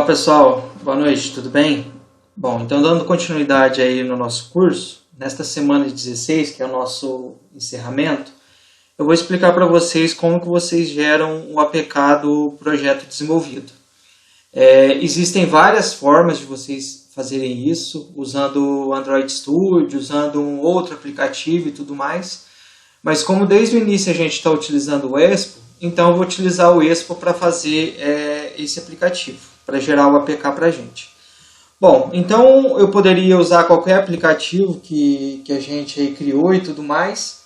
Pessoal, boa noite, tudo bem? Bom, então dando continuidade aí no nosso curso, nesta semana de 16, que é o nosso encerramento, eu vou explicar para vocês como que vocês geram o APK do projeto desenvolvido. Existem várias formas de vocês fazerem isso, usando o Android Studio, usando um outro aplicativo e tudo mais, mas como desde o início a gente está utilizando o Expo, então eu vou utilizar o Expo para fazer esse aplicativo, para gerar o APK para a gente. Bom, então eu poderia usar qualquer aplicativo que a gente aí criou e tudo mais,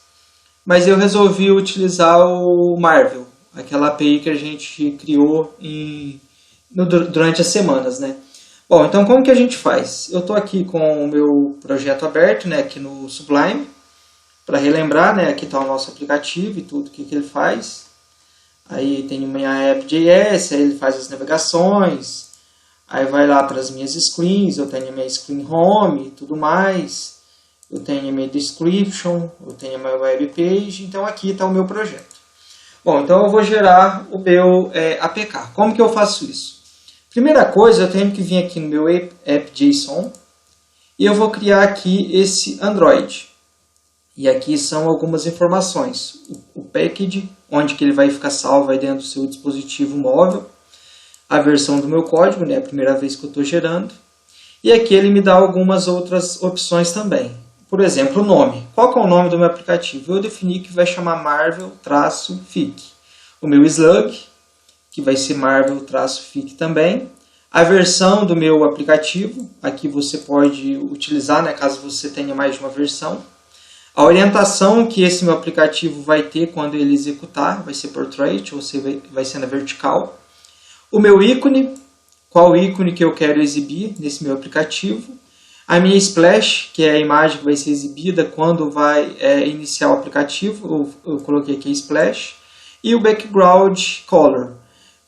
mas eu resolvi utilizar o Marvel, aquela API que a gente criou durante as semanas, né? Bom, então como que a gente faz? Eu estou aqui com o meu projeto aberto, né, aqui no Sublime, para relembrar, né, aqui está o nosso aplicativo e tudo que ele faz. Aí tem minha app.js, aí ele faz as navegações, aí vai lá para as minhas screens, eu tenho a minha screen home e tudo mais, eu tenho a minha description, eu tenho a minha web page, então aqui está o meu projeto. Bom, então eu vou gerar o meu APK. Como que eu faço isso? Primeira coisa, eu tenho que vir aqui no meu app.json e eu vou criar aqui esse Android. E aqui são algumas informações. O package, onde que ele vai ficar salvo aí dentro do seu dispositivo móvel. A versão do meu código, né, a primeira vez que eu estou gerando. E aqui ele me dá algumas outras opções também. Por exemplo, o nome. Qual que é o nome do meu aplicativo? Eu defini que vai chamar Marvel-Fic. O meu slug, que vai ser Marvel-Fic também. A versão do meu aplicativo, aqui você pode utilizar, né, caso você tenha mais de uma versão. A orientação que esse meu aplicativo vai ter quando ele executar, vai ser portrait, ou vai ser na vertical. O meu ícone, qual ícone que eu quero exibir nesse meu aplicativo. A minha splash, que é a imagem que vai ser exibida quando vai iniciar o aplicativo, eu coloquei aqui a splash. E o background color.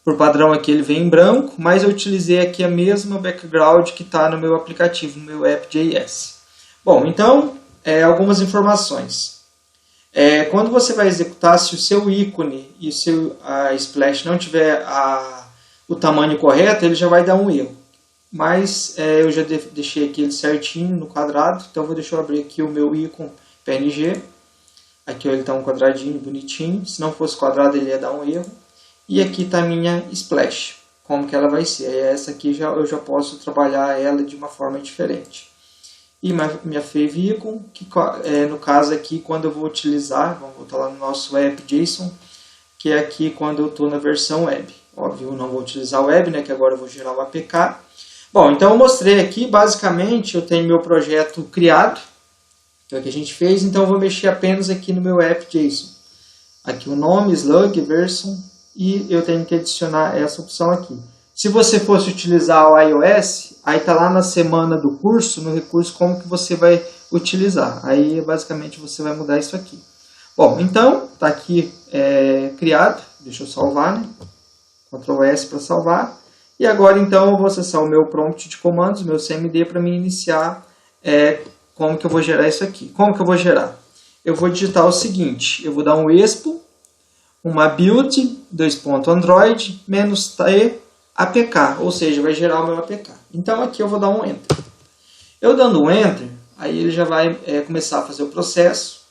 Por padrão aqui ele vem em branco, mas eu utilizei aqui a mesma background que está no meu aplicativo, no meu app.js. Bom, então, algumas informações. Quando você vai executar, se o seu ícone e a splash não tiver o tamanho correto, ele já vai dar um erro. Mas eu já deixei aqui ele certinho no quadrado, então deixa eu abrir aqui o meu ícone PNG. Aqui ele está um quadradinho bonitinho, se não fosse quadrado ele ia dar um erro. E aqui está a minha splash, como que ela vai ser. Essa aqui eu já posso trabalhar ela de uma forma diferente. E minha favicon, que no caso aqui quando eu vou utilizar, vamos voltar lá no nosso app.json, que é aqui quando eu estou na versão web. Óbvio, eu não vou utilizar o web, né, que agora eu vou gerar o APK. Bom, então eu mostrei aqui, basicamente eu tenho meu projeto criado, que é o que a gente fez, então eu vou mexer apenas aqui no meu app.json. Aqui o nome, slug, version, e eu tenho que adicionar essa opção aqui. Se você fosse utilizar o iOS, aí está lá na semana do curso, no recurso, como que você vai utilizar. Aí, basicamente, você vai mudar isso aqui. Bom, então, está aqui criado. Deixa eu salvar, né? Ctrl S para salvar. E agora, então, eu vou acessar o meu prompt de comandos, meu CMD, para me iniciar como que eu vou gerar isso aqui. Como que eu vou gerar? Eu vou digitar o seguinte, eu vou dar um expo, uma build, .android, -t, APK, ou seja, vai gerar o meu APK. Então aqui eu vou dar um Enter. Eu dando um Enter, aí ele já vai começar a fazer o processo.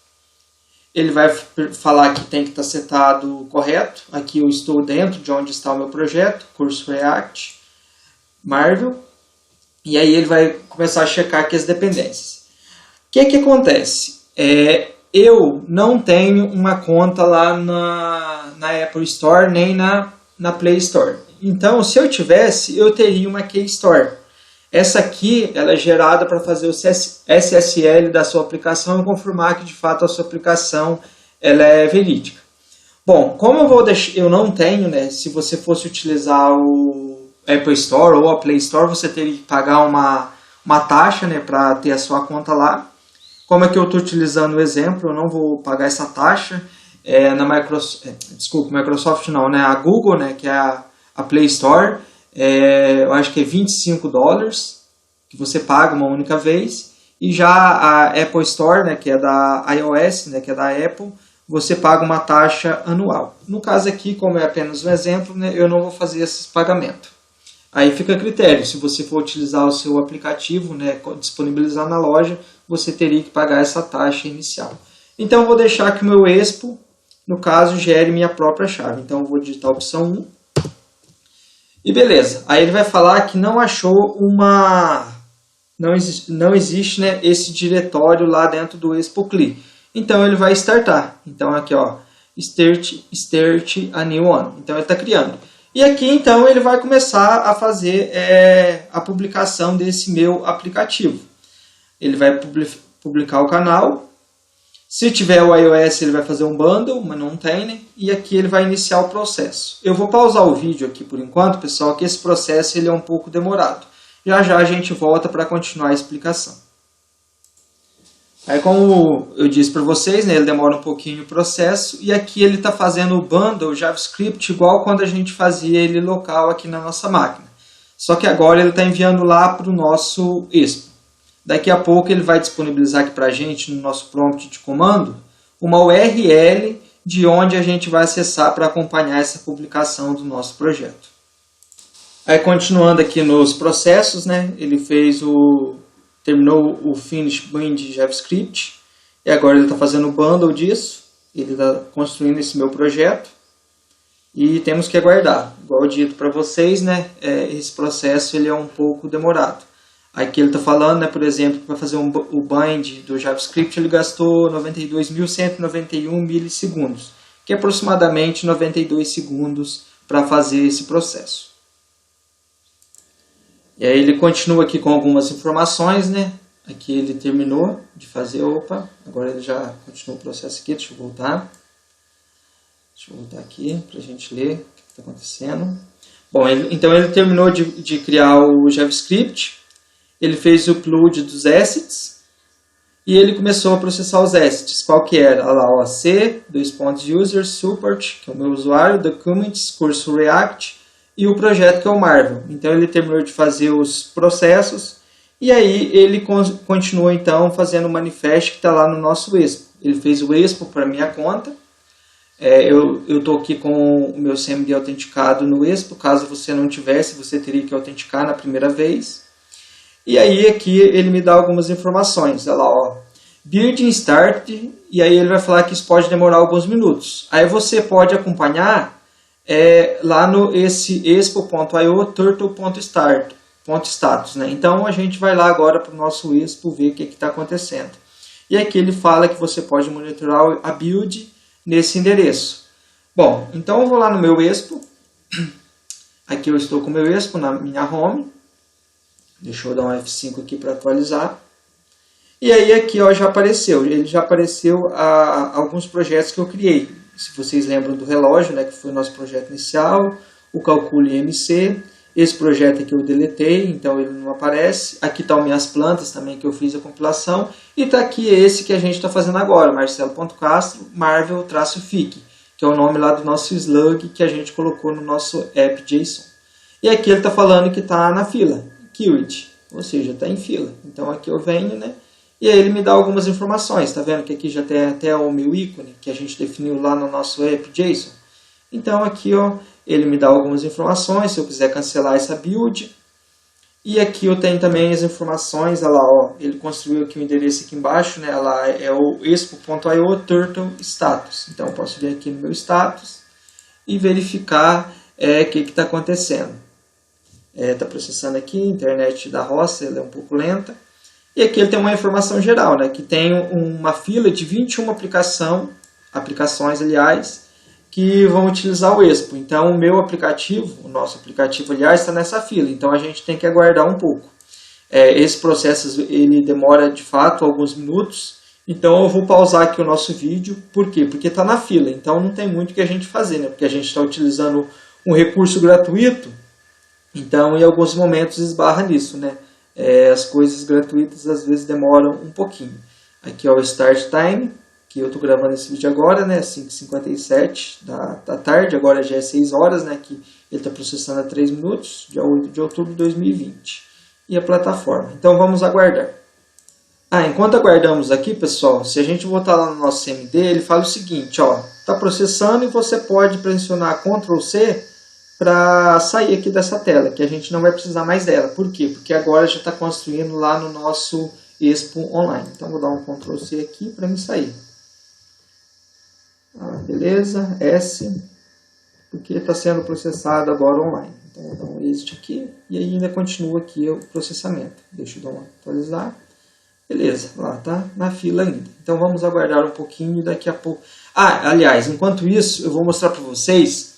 Ele vai falar que tem que estar setado correto. Aqui eu estou dentro de onde está o meu projeto, curso React, Marvel. E aí ele vai começar a checar aqui as dependências. O que acontece? Eu não tenho uma conta lá na Apple Store, nem na Play Store. Então, se eu tivesse, eu teria uma Keystore. Essa aqui ela é gerada para fazer o SSL da sua aplicação e confirmar que de fato a sua aplicação ela é verídica. Bom, como eu não tenho, né? Se você fosse utilizar o Apple Store ou a Play Store, você teria que pagar uma taxa, né, para ter a sua conta lá. Como é que eu estou utilizando o exemplo, eu não vou pagar essa taxa. Na Microsoft não, né? A Google, né, que é a Play Store, eu acho que é $25 que você paga uma única vez, e já a Apple Store, né, que é da iOS, né, que é da Apple, você paga uma taxa anual. No caso aqui, como é apenas um exemplo, né, eu não vou fazer esse pagamento. Aí fica a critério, se você for utilizar o seu aplicativo, né, disponibilizar na loja, você teria que pagar essa taxa inicial. Então eu vou deixar que o meu Expo, no caso, gere minha própria chave. Então eu vou digitar a opção 1. E beleza, aí ele vai falar que não achou não existe, né, esse diretório lá dentro do ExpoCli. Então ele vai startar. Então aqui, ó, start a new one. Então ele está criando. E aqui então ele vai começar a fazer a publicação desse meu aplicativo. Ele vai publicar o canal. Se tiver o iOS ele vai fazer um bundle, mas não tem, né? E aqui ele vai iniciar o processo. Eu vou pausar o vídeo aqui por enquanto, pessoal, que esse processo ele é um pouco demorado. Já já a gente volta para continuar a explicação. Aí como eu disse para vocês, né, ele demora um pouquinho o processo. E aqui ele está fazendo o bundle JavaScript igual quando a gente fazia ele local aqui na nossa máquina. Só que agora ele está enviando lá para o nosso Expo. Daqui a pouco ele vai disponibilizar aqui para a gente, no nosso prompt de comando, uma URL de onde a gente vai acessar para acompanhar essa publicação do nosso projeto. Aí continuando aqui nos processos, né, ele terminou o Finish Bind JavaScript e agora ele está fazendo o bundle disso. Ele está construindo esse meu projeto e temos que aguardar. Igual dito para vocês, né, esse processo ele é um pouco demorado. Aqui ele está falando, né, por exemplo, que para fazer o bind do JavaScript ele gastou 92.191 milissegundos, que é aproximadamente 92 segundos para fazer esse processo. E aí ele continua aqui com algumas informações, né? Aqui ele terminou de fazer, agora ele já continua o processo aqui, deixa eu voltar. Deixa eu voltar aqui para a gente ler o que está acontecendo. Bom, então ele terminou de criar o JavaScript. Ele fez o upload dos assets e ele começou a processar os assets. Qual que era? Olha lá, ó, C, user, support, que é o meu usuário, documents, curso React e o projeto que é o Marvel. Então ele terminou de fazer os processos e aí ele continua então fazendo o manifest que está lá no nosso Expo. Ele fez o Expo para minha conta. Eu estou aqui com o meu CMD autenticado no Expo. Caso você não tivesse, você teria que autenticar na primeira vez. E aí aqui ele me dá algumas informações. Olha lá, ó, building start, e aí ele vai falar que isso pode demorar alguns minutos. Aí você pode acompanhar lá no esse expo.io turtle.status, né? Então a gente vai lá agora para o nosso Expo ver o que está acontecendo. E aqui ele fala que você pode monitorar a build nesse endereço. Bom, então eu vou lá no meu Expo. Aqui eu estou com o meu Expo na minha home. Deixa eu dar um F5 aqui para atualizar. E aí aqui ó, já apareceu. Ele já apareceu alguns projetos que eu criei. Se vocês lembram do relógio, né, que foi o nosso projeto inicial. O Calcule MC. Esse projeto aqui eu deletei, então ele não aparece. Aqui estão minhas plantas também que eu fiz a compilação. E está aqui esse que a gente está fazendo agora. Marcelo.castro, Marvel-FIC. Que é o nome lá do nosso slug que a gente colocou no nosso app.json. E aqui ele está falando que está na fila. Queued, ou seja, está em fila. Então aqui eu venho, né? E aí ele me dá algumas informações. Está vendo que aqui já tem até o meu ícone que a gente definiu lá no nosso app.json. Então aqui ó, ele me dá algumas informações se eu quiser cancelar essa build. E aqui eu tenho também as informações, olha lá, ó, ele construiu aqui o endereço aqui embaixo, né? Lá é o expo.io turtle status. Então eu posso vir aqui no meu status e verificar o que está acontecendo. Está processando aqui, a internet da roça ela é um pouco lenta. E aqui ele tem uma informação geral, né, que tem uma fila de 21 aplicações, aliás, que vão utilizar o Expo. Então o meu aplicativo, o nosso aplicativo, aliás, está nessa fila. Então a gente tem que aguardar um pouco. Esse processo ele demora de fato alguns minutos. Então eu vou pausar aqui o nosso vídeo. Por quê? Porque está na fila. Então não tem muito o que a gente fazer, né? Porque a gente está utilizando um recurso gratuito. Então, em alguns momentos esbarra nisso, né? As coisas gratuitas às vezes demoram um pouquinho. Aqui é o Start Time, que eu estou gravando esse vídeo agora, né? 5h57 da tarde, agora já é 6 horas, né? Que ele está processando há 3 minutos, dia 8 de outubro de 2020. E a plataforma. Então, vamos aguardar. Enquanto aguardamos aqui, pessoal, se a gente voltar lá no nosso CMD, ele fala o seguinte, ó, está processando e você pode pressionar Ctrl+C para sair aqui dessa tela, que a gente não vai precisar mais dela. Por quê? Porque agora já está construindo lá no nosso Expo Online. Então vou dar um Ctrl C aqui para me sair. Beleza, S, porque está sendo processado agora online. Então vou dar um Exit aqui e ainda continua aqui o processamento. Deixa eu dar uma atualizar. Beleza, lá tá na fila ainda. Então vamos aguardar um pouquinho e daqui a pouco... aliás, enquanto isso eu vou mostrar para vocês.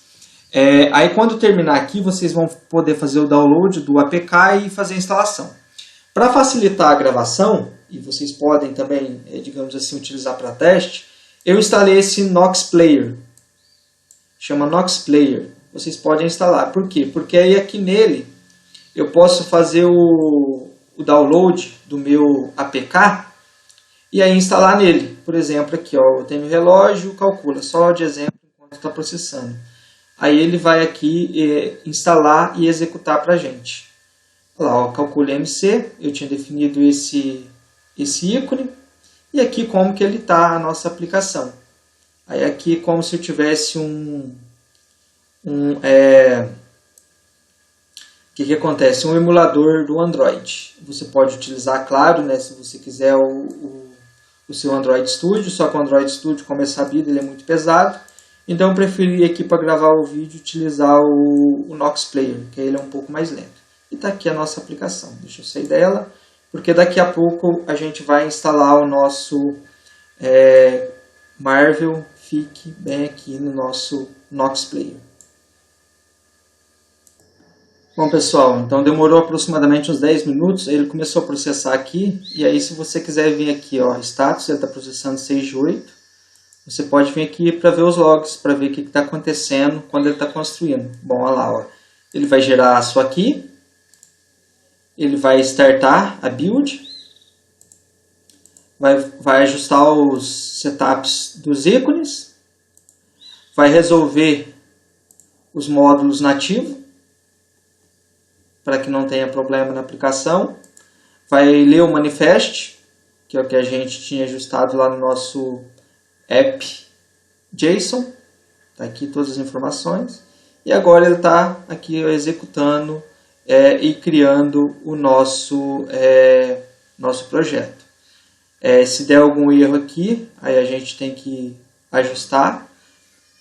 Aí quando terminar aqui vocês vão poder fazer o download do APK e fazer a instalação. Para facilitar a gravação, e vocês podem também, digamos assim, utilizar para teste, eu instalei esse Nox Player. Chama Nox Player. Vocês podem instalar. Por quê? Porque aí aqui nele eu posso fazer o download do meu APK e aí instalar nele. Por exemplo, aqui ó, eu tenho o relógio, calcula, só de exemplo enquanto está processando. Aí ele vai aqui instalar e executar para a gente. Olha lá, ó, calcule MC, eu tinha definido esse ícone. E aqui como que ele está a nossa aplicação. Aí aqui como se eu tivesse o que acontece? Um emulador do Android. Você pode utilizar, claro, né, se você quiser o seu Android Studio, só que o Android Studio, como é sabido, ele é muito pesado. Então eu preferi aqui para gravar o vídeo utilizar o Nox Player, que ele é um pouco mais lento. E está aqui a nossa aplicação. Deixa eu sair dela, porque daqui a pouco a gente vai instalar o nosso Marvel. Fique bem aqui no nosso Nox Player. Bom pessoal, então demorou aproximadamente uns 10 minutos, ele começou a processar aqui, e aí se você quiser vir aqui, ó, status, ele está processando 6 de 8, você pode vir aqui para ver os logs, para ver o que está acontecendo quando ele está construindo. Bom, olha lá, ó, ele vai gerar a sua key, ele vai startar a build, vai ajustar os setups dos ícones, vai resolver os módulos nativos, para que não tenha problema na aplicação, vai ler o manifest, que é o que a gente tinha ajustado lá no nosso app.json, está aqui todas as informações, e agora ele está aqui executando e criando o nosso projeto. Se der algum erro aqui, aí a gente tem que ajustar,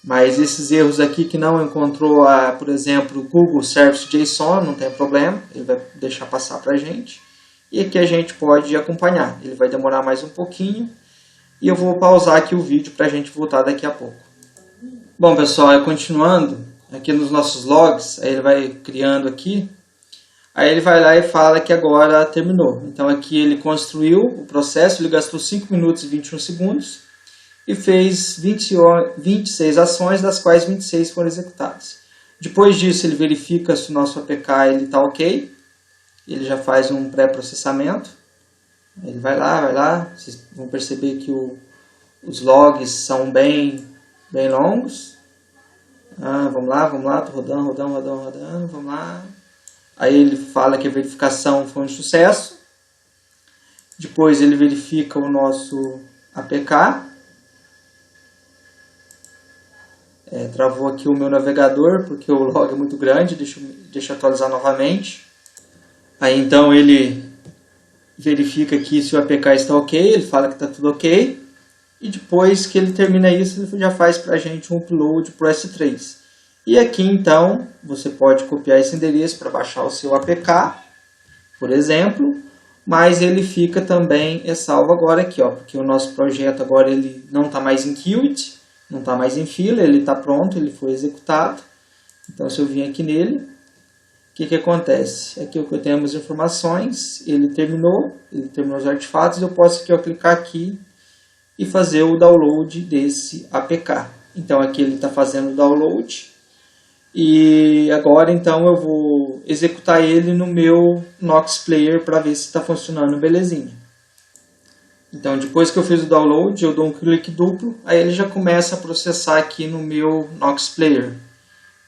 mas esses erros aqui que não encontrou, por exemplo, o Google Service JSON, não tem problema, ele vai deixar passar para a gente. E aqui a gente pode acompanhar, ele vai demorar mais um pouquinho, e eu vou pausar aqui o vídeo para a gente voltar daqui a pouco. Bom pessoal, continuando, aqui nos nossos logs, aí ele vai criando aqui, aí ele vai lá e fala que agora terminou. Então aqui ele construiu o processo, ele gastou 5 minutos e 21 segundos e fez 26 ações, das quais 26 foram executadas. Depois disso ele verifica se o nosso APK está ok, ele já faz um pré-processamento, ele vai lá, vocês vão perceber que os logs são bem longos. Vamos lá, tô rodando, vamos lá. Aí ele fala que a verificação foi um sucesso. Depois ele verifica o nosso APK. Travou aqui o meu navegador porque o log é muito grande, deixa eu atualizar novamente. Aí então ele verifica aqui se o APK está ok, ele fala que está tudo ok. E depois que ele termina isso, ele já faz para a gente um upload para o S3. E aqui então, você pode copiar esse endereço para baixar o seu APK, por exemplo. Mas ele fica também salvo agora aqui, ó, porque o nosso projeto agora ele não está mais em Qt, não está mais em fila, ele está pronto, ele foi executado. Então se eu vim aqui nele, o que acontece? Aqui eu tenho as informações, ele terminou os artefatos, eu posso aqui, ó, clicar aqui e fazer o download desse APK. Então aqui ele está fazendo o download e agora então eu vou executar ele no meu Nox Player para ver se está funcionando belezinha. Então depois que eu fiz o download eu dou um clique duplo, aí ele já começa a processar aqui no meu Nox Player.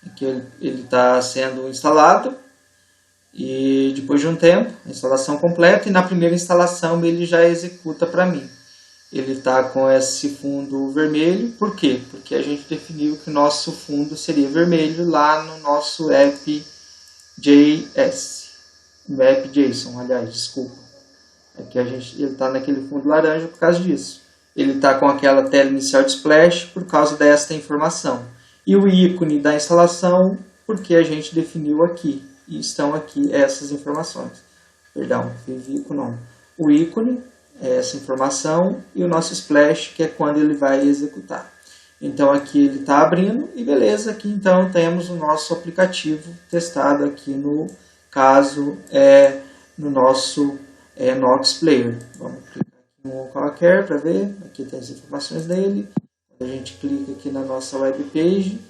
Aqui ele está sendo instalado e depois de um tempo, a instalação completa, e na primeira instalação ele já executa para mim. ele está com esse fundo vermelho. Por quê? Porque a gente definiu que o nosso fundo seria vermelho lá no nosso app.js, no app.json, aliás, desculpa. Aqui ele está naquele fundo laranja por causa disso. Ele está com aquela tela inicial de splash por causa desta informação. E o ícone da instalação, porque a gente definiu aqui. E estão aqui essas informações. Perdão, não. O ícone é essa informação e o nosso splash, que é quando ele vai executar. Então aqui ele está abrindo e beleza, aqui então temos o nosso aplicativo testado aqui no caso no nosso Nox Player. Vamos clicar aqui no qualquer para ver, aqui tem as informações dele. Quando a gente clica aqui na nossa web page,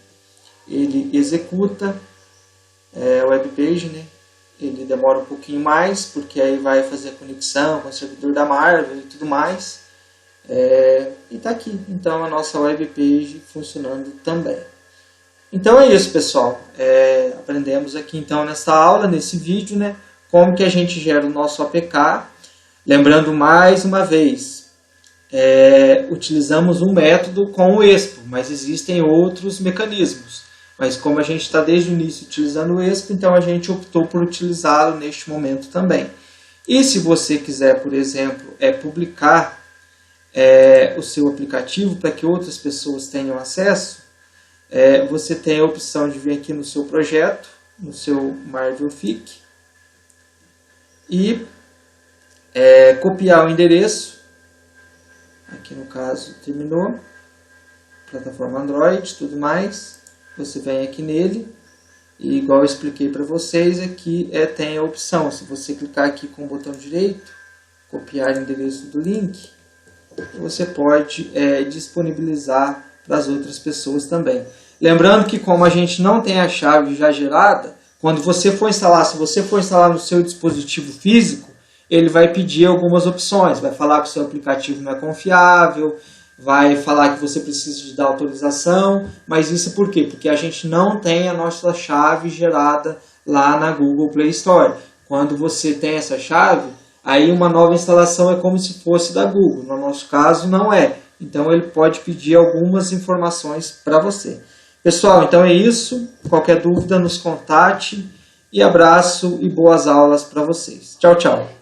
ele executa a web page, né? Ele demora um pouquinho mais, porque aí vai fazer a conexão com o servidor da Marvel e tudo mais. E está aqui, então, a nossa web page funcionando também. Então é isso, pessoal. Aprendemos aqui, então, nessa aula, nesse vídeo, né, como que a gente gera o nosso APK. Lembrando mais uma vez, utilizamos um método com o Expo, mas existem outros mecanismos. Mas como a gente está desde o início utilizando o Expo, então a gente optou por utilizá-lo neste momento também. E se você quiser, por exemplo, publicar o seu aplicativo para que outras pessoas tenham acesso, você tem a opção de vir aqui no seu projeto, no seu MarvelFic, e copiar o endereço. Aqui no caso terminou, plataforma Android, tudo mais. Você vem aqui nele e, igual eu expliquei para vocês, aqui tem a opção, se você clicar aqui com o botão direito, copiar o endereço do link, você pode disponibilizar para as outras pessoas também. Lembrando que como a gente não tem a chave já gerada, quando você for instalar, se você for instalar no seu dispositivo físico, ele vai pedir algumas opções, vai falar que o seu aplicativo não é confiável, vai falar que você precisa de dar autorização, mas isso por quê? Porque a gente não tem a nossa chave gerada lá na Google Play Store. Quando você tem essa chave, aí uma nova instalação é como se fosse da Google. No nosso caso, não é. Então, ele pode pedir algumas informações para você. Pessoal, então é isso. Qualquer dúvida, nos contate. E abraço e boas aulas para vocês. Tchau, tchau.